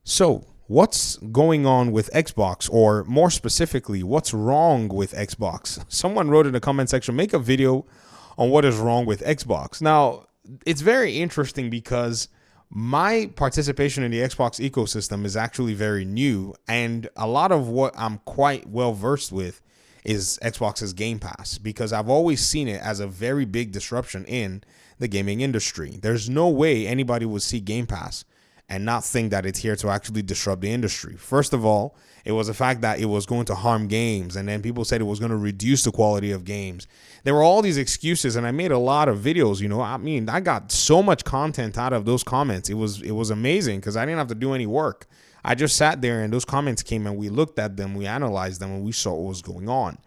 So, what's going on with Xbox, or more specifically, what's wrong with Xbox? Someone wrote in the comment section, make a video on what is wrong with Xbox. Now, it's very interesting because my participation in the Xbox ecosystem is actually very new, and a lot of what I'm quite well versed with is Xbox's Game Pass, because I've always seen it as a very big disruption in the gaming industry. There's no way anybody would see Game Pass and not think that it's here to actually disrupt the industry. First of all, it was the fact that it was going to harm games, and then people said it was going to reduce the quality of games. There were all these excuses, and I made a lot of videos. I mean, I got so much content out of those comments. It was amazing because I didn't have to do any work. I just sat there and those comments came and we looked at them, we analyzed them, and we saw what was going on.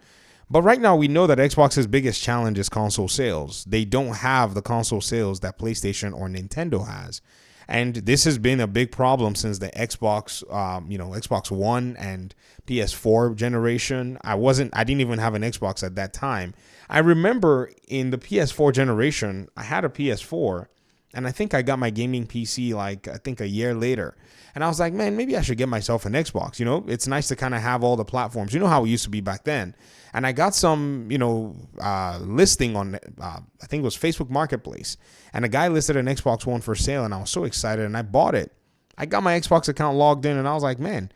But right now we know that Xbox's biggest challenge is console sales. They don't have the console sales that PlayStation or Nintendo has. And this has been a big problem since the Xbox One and PS4 generation. I didn't even have an Xbox at that time. I remember in the PS4 generation, I had a PS4, and I think I got my gaming PC a year later. And I was like, man, maybe I should get myself an Xbox. It's nice to kind of have all the platforms. You know how it used to be back then. And I got some, listing on, I think it was Facebook Marketplace. And a guy listed an Xbox One for sale, and I was so excited, and I bought it. I got my Xbox account logged in, and I was like, man,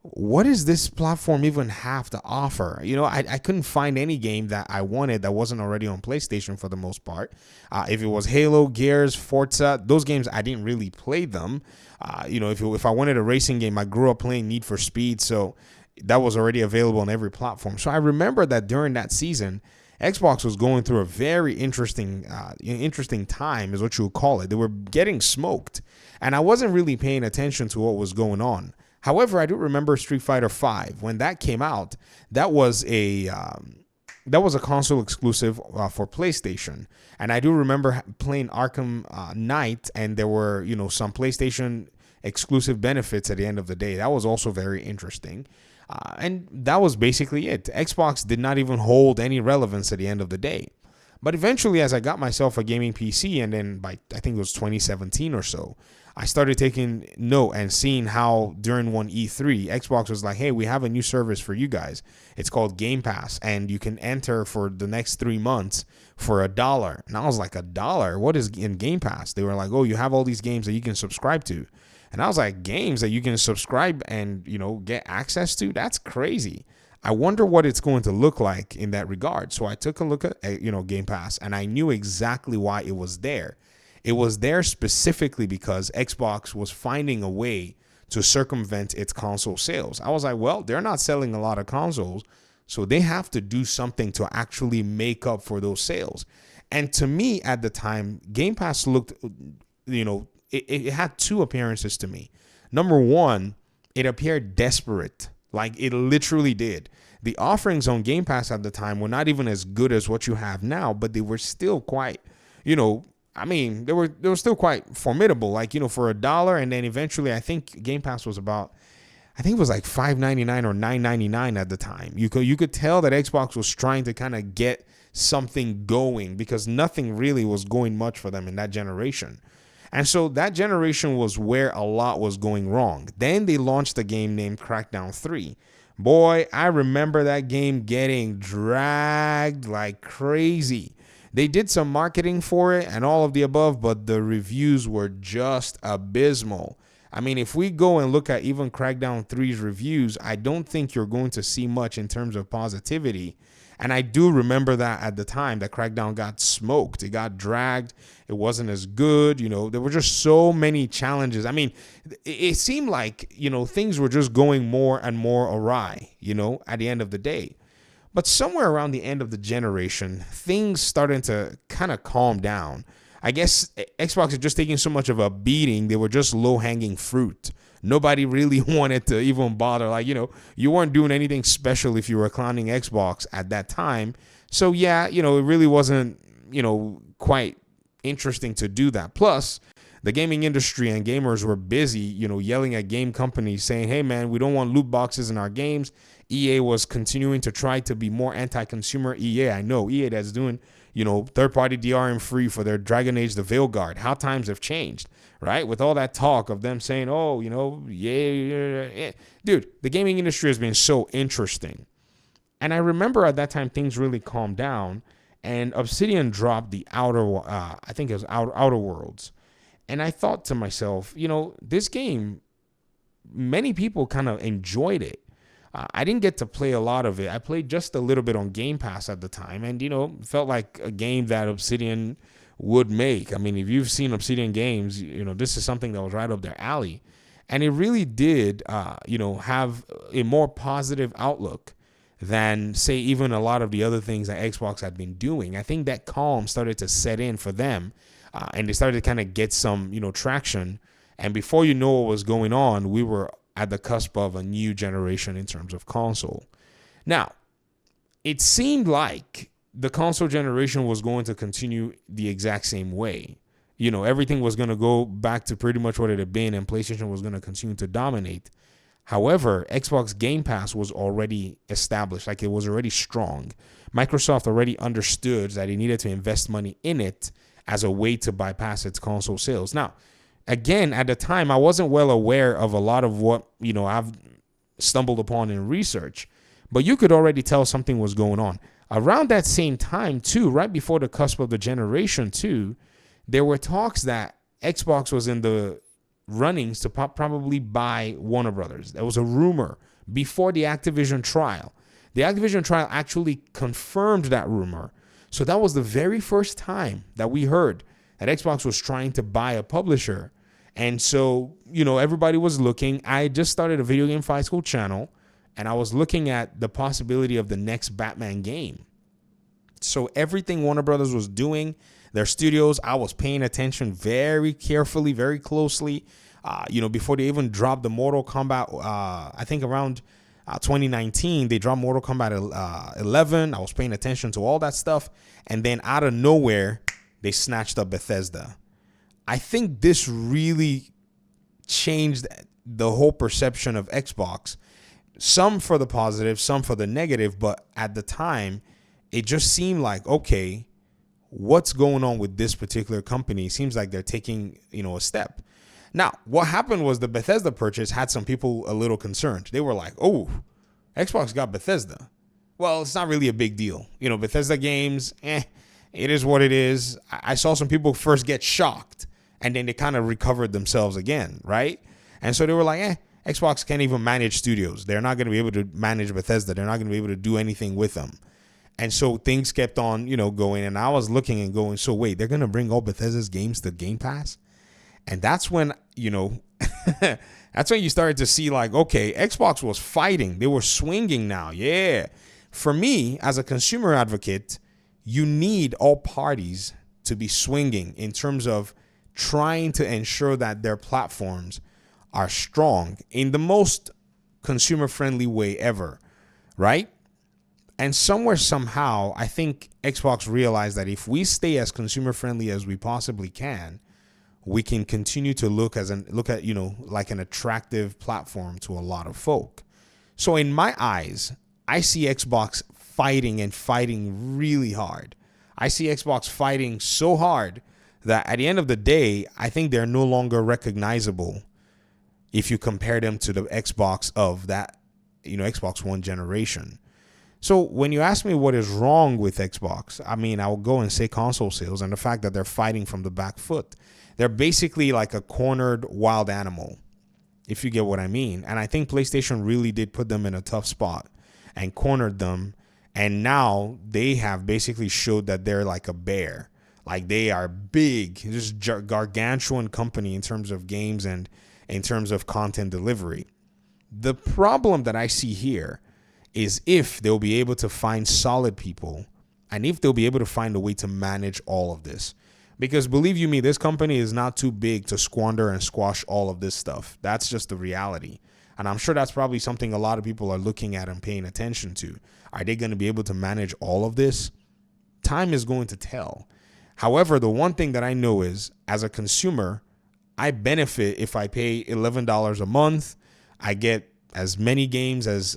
what does this platform even have to offer? I couldn't find any game that I wanted that wasn't already on PlayStation for the most part. If it was Halo, Gears, Forza, those games, I didn't really play them. If I wanted a racing game, I grew up playing Need for Speed, so that was already available on every platform. So I remember that during that season, Xbox was going through a very interesting time, is what you would call it. They were getting smoked, and I wasn't really paying attention to what was going on. However, I do remember Street Fighter V. When that came out, that was a console exclusive for PlayStation. And I do remember playing Arkham Knight, and there were, some PlayStation exclusive benefits at the end of the day. That was also very interesting. And that was basically it. Xbox did not even hold any relevance at the end of the day. But eventually, as I got myself a gaming PC, and then by, I think it was 2017 or so, I started taking note and seeing how during one E3, Xbox was like, hey, we have a new service for you guys. It's called Game Pass, and you can enter for the next 3 months for $1. And I was like, $1? What is in Game Pass? They were like, oh, you have all these games that you can subscribe to. And I was like, games that you can subscribe and, get access to? That's crazy. I wonder what it's going to look like in that regard. So I took a look at, Game Pass, and I knew exactly why it was there. It was there specifically because Xbox was finding a way to circumvent its console sales. I was like, well, they're not selling a lot of consoles, so they have to do something to actually make up for those sales. And to me at the time, Game Pass looked, it had two appearances to me. Number one, it appeared desperate. Like it literally did. The offerings on Game Pass at the time were not even as good as what you have now, but they were still quite, they were still quite formidable. Like, for $1, and then eventually I think Game Pass was about, I think it was like $5.99 or $9.99 at the time. You could tell that Xbox was trying to kind of get something going because nothing really was going much for them in that generation. And so that generation was where a lot was going wrong. Then they launched a game named Crackdown 3. Boy, I remember that game getting dragged like crazy. They did some marketing for it and all of the above, but the reviews were just abysmal. I mean, if we go and look at even Crackdown 3's reviews, I don't think you're going to see much in terms of positivity. And I do remember that at the time that Crackdown got smoked. It got dragged. It wasn't as good. There were just so many challenges. I mean, it seemed like, things were just going more and more awry, at the end of the day. But somewhere around the end of the generation, things started to kind of calm down. I guess Xbox is just taking so much of a beating. They were just low-hanging fruit. Nobody really wanted to even bother. Like, you weren't doing anything special if you were clowning Xbox at that time. So, yeah, it really wasn't, quite interesting to do that. Plus, the gaming industry and gamers were busy, yelling at game companies saying, hey, man, we don't want loot boxes in our games. EA was continuing to try to be more anti-consumer. EA, I know, EA that's doing third-party DRM free for their Dragon Age the Veilguard. How times have changed, right? With all that talk of them saying, oh, yeah. Dude, the gaming industry has been so interesting. And I remember at that time things really calmed down, and Obsidian dropped the I think it was Outer Worlds. And I thought to myself, this game, many people kind of enjoyed it. I didn't get to play a lot of it. I played just a little bit on Game Pass at the time, and felt like a game that Obsidian would make. I mean, if you've seen Obsidian games, this is something that was right up their alley, and it really did, have a more positive outlook than, say, even a lot of the other things that Xbox had been doing. I think that calm started to set in for them, and they started to kind of get some, traction. And before you know what was going on, we were at the cusp of a new generation in terms of console. Now, it seemed like the console generation was going to continue the exact same way. Everything was going to go back to pretty much what it had been, and PlayStation was going to continue to dominate. However, Xbox Game Pass was already established, like it was already strong. Microsoft already understood that it needed to invest money in it as a way to bypass its console sales. Now, again, at the time, I wasn't well aware of a lot of what, I've stumbled upon in research, but you could already tell something was going on. Around that same time, too, right before the cusp of the generation, too, there were talks that Xbox was in the runnings to probably buy Warner Brothers. There was a rumor before the Activision trial. The Activision trial actually confirmed that rumor. So that was the very first time that we heard that Xbox was trying to buy a publisher. And so, everybody was looking. I just started a Video Game Fight School channel, and I was looking at the possibility of the next Batman game. So everything Warner Brothers was doing, their studios, I was paying attention very carefully, very closely. Before they even dropped the Mortal Kombat, I think around 2019, they dropped Mortal Kombat 11. I was paying attention to all that stuff. And then out of nowhere, they snatched up Bethesda. I think this really changed the whole perception of Xbox. Some for the positive, some for the negative. But at the time, it just seemed like, okay, what's going on with this particular company? It seems like they're taking, a step. Now, what happened was the Bethesda purchase had some people a little concerned. They were like, oh, Xbox got Bethesda. Well, it's not really a big deal. Bethesda games, it is what it is. I saw some people first get shocked, and then they kind of recovered themselves again, right? And so they were like, Xbox can't even manage studios. They're not going to be able to manage Bethesda. They're not going to be able to do anything with them. And so things kept on, going. And I was looking and going, so wait, they're going to bring all Bethesda's games to Game Pass? And that's when, that's when you started to see like, okay, Xbox was fighting. They were swinging now. Yeah. For me, as a consumer advocate, you need all parties to be swinging in terms of trying to ensure that their platforms are strong in the most consumer-friendly way ever, right? And somewhere, somehow, I think Xbox realized that if we stay as consumer-friendly as we possibly can, we can continue to look at like an attractive platform to a lot of folk. So in my eyes, I see Xbox fighting really hard. I see Xbox fighting so hard that at the end of the day, I think they're no longer recognizable if you compare them to the Xbox of that, Xbox One generation. So when you ask me what is wrong with Xbox, I mean, I'll go and say console sales and the fact that they're fighting from the back foot. They're basically like a cornered wild animal, if you get what I mean. And I think PlayStation really did put them in a tough spot and cornered them. And now they have basically showed that they're like a bear. Like they are big, just gargantuan company in terms of games and in terms of content delivery. The problem that I see here is if they'll be able to find solid people and if they'll be able to find a way to manage all of this. Because believe you me, this company is not too big to squander and squash all of this stuff. That's just the reality. And I'm sure that's probably something a lot of people are looking at and paying attention to. Are they going to be able to manage all of this? Time is going to tell. However, the one thing that I know is, as a consumer, I benefit if I pay $11 a month. I get as many games as,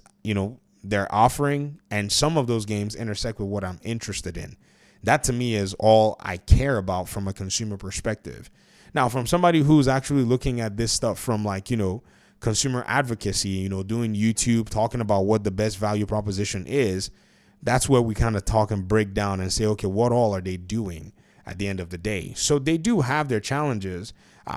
they're offering, and some of those games intersect with what I'm interested in. That to me is all I care about from a consumer perspective. Now, from somebody who's actually looking at this stuff from like, consumer advocacy, doing YouTube, talking about what the best value proposition is, that's where we kind of talk and break down and say, okay, what all are they doing at the end of the day? So they do have their challenges,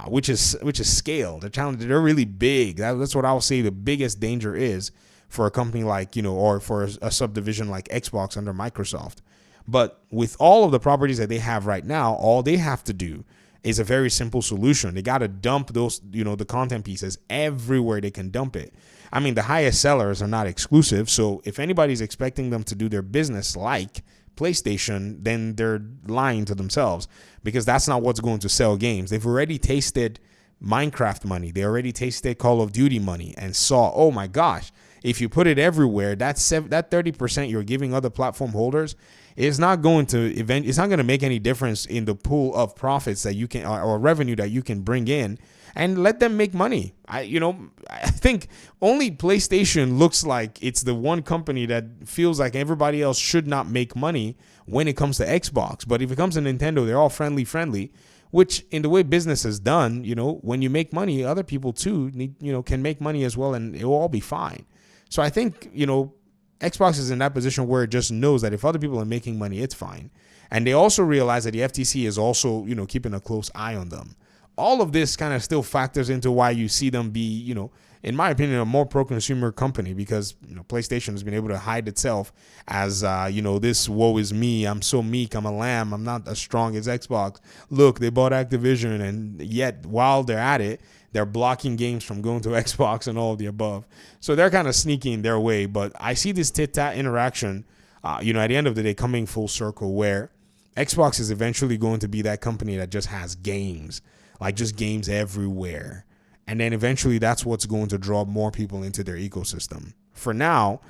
which is scale. The challenge, they're really big. That's what I would say the biggest danger is for a company like, or for a subdivision like Xbox under Microsoft. But with all of the properties that they have right now, all they have to do is a very simple solution. They got to dump those, the content pieces everywhere they can dump it. I mean, the highest sellers are not exclusive. So if anybody's expecting them to do their business like PlayStation, then they're lying to themselves, because that's not what's going to sell games. They've already tasted Minecraft money. They already tasted Call of Duty money and saw, oh my gosh, if you put it everywhere, that 30% you're giving other platform holders is not going to it's not going to make any difference in the pool of profits that you can or revenue that you can bring in, and let them make money. I think only PlayStation looks like it's the one company that feels like everybody else should not make money when it comes to Xbox. But if it comes to Nintendo, they're all friendly, which in the way business is done, when you make money, other people too can make money as well, and it will all be fine. So I think, Xbox is in that position where it just knows that if other people are making money, it's fine. And they also realize that the FTC is also, keeping a close eye on them. All of this kind of still factors into why you see them be, in my opinion, a more pro-consumer company, because, PlayStation has been able to hide itself as, this woe is me. I'm so meek. I'm a lamb. I'm not as strong as Xbox. Look, they bought Activision, and yet while they're at it, they're blocking games from going to Xbox and all of the above. So they're kind of sneaking their way. But I see this tit-tat interaction, at the end of the day, coming full circle, where Xbox is eventually going to be that company that just has games, like just games everywhere. And then eventually that's what's going to draw more people into their ecosystem. For now,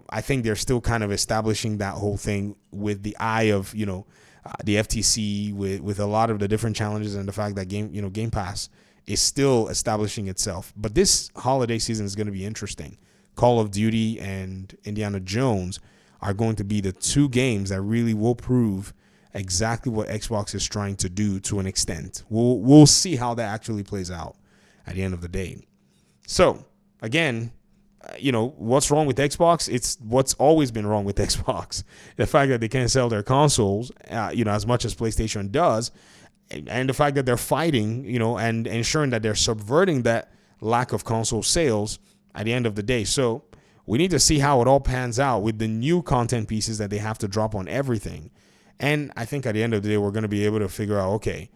I think they're still kind of establishing that whole thing with the eye of, the FTC, with a lot of the different challenges, and the fact that Game Pass is still establishing itself. But this holiday season is going to be interesting. Call of Duty and Indiana Jones are going to be the two games that really will prove exactly what Xbox is trying to do to an extent. We'll see how that actually plays out at the end of the day. So again, what's wrong with Xbox? It's what's always been wrong with Xbox. The fact that they can't sell their consoles, as much as PlayStation does, and the fact that they're fighting, and ensuring that they're subverting that lack of console sales at the end of the day. So we need to see how it all pans out with the new content pieces that they have to drop on everything. And I think at the end of the day, we're going to be able to figure out, okay,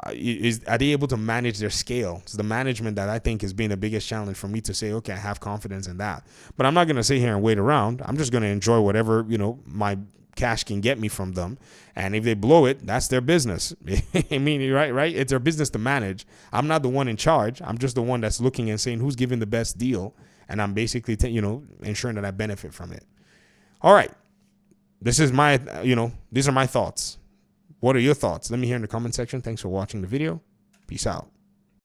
are they able to manage their scale? It's the management that I think has been the biggest challenge for me to say, okay, I have confidence in that. But I'm not going to sit here and wait around. I'm just going to enjoy whatever, my cash can get me from them. And if they blow it, that's their business. I mean, right? It's their business to manage. I'm not the one in charge. I'm just the one that's looking and saying who's giving the best deal. And I'm basically, ensuring that I benefit from it. All right. This is my, these are my thoughts. What are your thoughts? Let me hear in the comment section. Thanks for watching the video. Peace out.